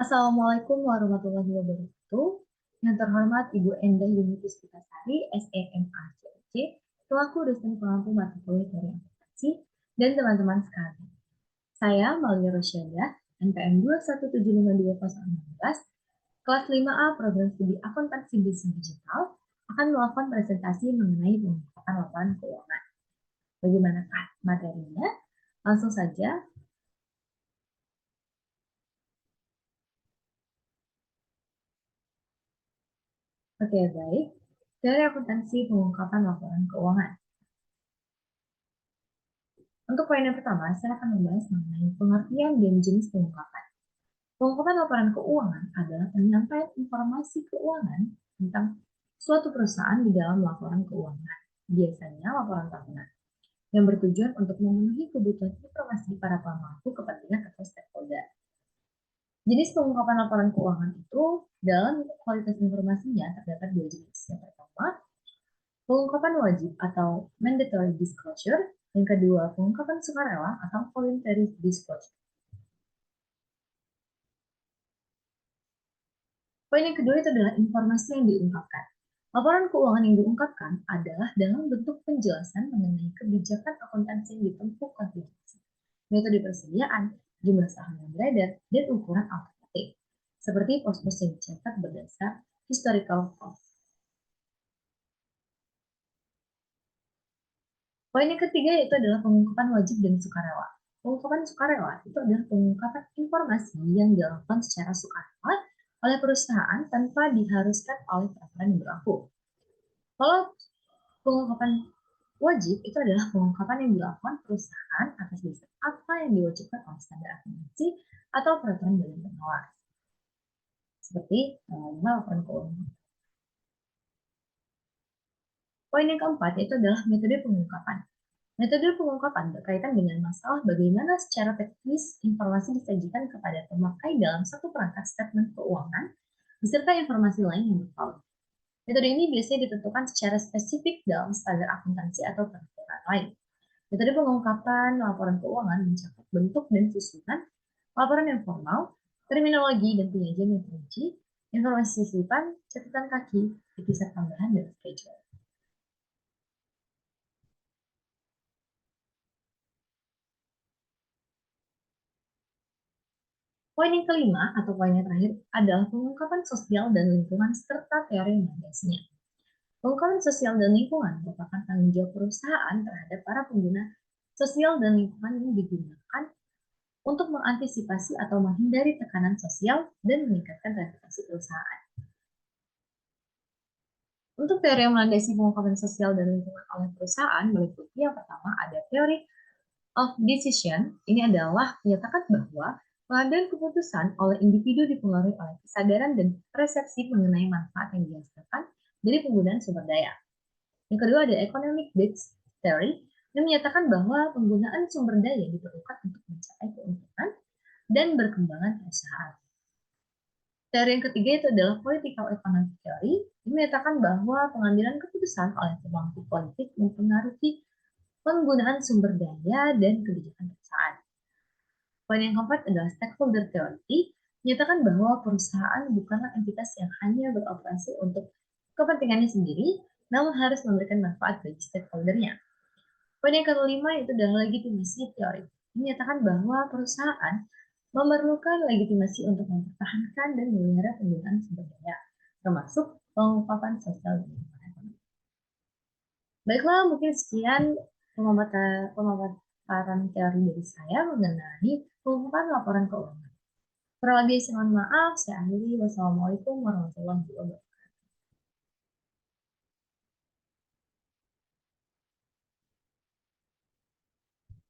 Assalamualaikum warahmatullahi wabarakatuh. Yang terhormat Ibu Endah Yuni Puspitasari, SEMACC, selaku dosen pengampu mata kuliah dari akuntansi, dan teman-teman sekalian. Saya Malia Rosyadah, NPM 2175216, kelas 5A program studi akuntansi bisnis digital, akan melakukan presentasi mengenai pengungkapan laporan keuangan. Bagaimanakah materinya? Langsung saja. Oke, baik. Dari akuntansi pengungkapan laporan keuangan. Untuk poin yang pertama, saya akan membahas mengenai pengertian dan jenis pengungkapan. Pengungkapan laporan keuangan adalah penyampaian informasi keuangan tentang suatu perusahaan di dalam laporan keuangan, biasanya laporan tahunan, yang bertujuan untuk memenuhi kebutuhan informasi para pemangku kepentingan atau stakeholder. Jenis pengungkapan laporan keuangan itu dalam kualitas informasinya terdapat dua jenis. Yang pertama, pengungkapan wajib atau mandatory disclosure. Yang kedua, pengungkapan sukarela atau voluntary disclosure. Poin yang kedua itu adalah informasi yang diungkapkan. Laporan keuangan yang diungkapkan adalah dalam bentuk penjelasan mengenai kebijakan akuntansi yang ditempuh kontribusi, metode persediaan, jumlah saham yang beredar, dan ukuran alternatif, seperti pos-pos yang dicatat berdasar historical cost. Poin yang ketiga yaitu adalah pengungkapan wajib dan sukarela. Pengungkapan sukarela itu adalah pengungkapan informasi yang dilakukan secara sukarela oleh perusahaan tanpa diharuskan oleh peraturan yang berlaku. Kalau pengungkapan wajib itu adalah pengungkapan yang dilakukan perusahaan atas dasar apa yang diwajibkan oleh standar akuntansi atau peraturan badan pengawas, seperti laporan keuangan. Poin yang keempat yaitu adalah metode pengungkapan. Metode pengungkapan berkaitan dengan masalah bagaimana secara teknis informasi disajikan kepada pemakai dalam satu perangkat statement keuangan, beserta informasi lain yang berkaitan. Metode ini biasanya ditentukan secara spesifik dalam standar akuntansi atau peraturan lain. Metode pengungkapan laporan keuangan mencakup bentuk dan susunan laporan yang formal, terminologi dan penyajian yang terperinci, informasi sisipan, catatan kaki, episode tambahan, dan schedule. Poin yang kelima atau poin yang terakhir adalah pengungkapan sosial dan lingkungan serta teori landasnya. Pengungkapan sosial dan lingkungan merupakan tanggung jawab perusahaan terhadap para pengguna sosial dan lingkungan yang digunakan untuk mengantisipasi atau menghindari tekanan sosial dan meningkatkan reputasi perusahaan. Untuk teori yang melandasi pengungkapan sosial dan lingkungan oleh perusahaan meliputi yang pertama ada teori of decision. Ini adalah menyatakan bahwa pengambilan keputusan oleh individu dipengaruhi oleh kesadaran dan persepsi mengenai manfaat yang dihasilkan dari penggunaan sumber daya. Yang kedua ada economic needs theory yang menyatakan bahwa penggunaan sumber daya diperlukan untuk mencapai keuntungan dan berkembangan perusahaan. Teori yang ketiga itu adalah political economic theory yang menyatakan bahwa pengambilan keputusan oleh pemangku politik mempengaruhi penggunaan sumber daya dan kebijakan perusahaan. Poin yang keempat adalah stakeholder theory, menyatakan bahwa perusahaan bukanlah entitas yang hanya beroperasi untuk kepentingannya sendiri, namun harus memberikan manfaat bagi stakeholdernya. Poin yang kelima itu adalah legitimasi teori, menyatakan bahwa perusahaan memerlukan legitimasi untuk mempertahankan dan memelihara penggunaan sumber daya, termasuk pengungkapan sosial dan lingkungan. Baiklah, mungkin sekian pemaparan teori dari saya mengenai pengungkapan laporan keuangan. Kurang lebih, mohon maaf, saya akhiri. Wassalamualaikum warahmatullahi wabarakatuh.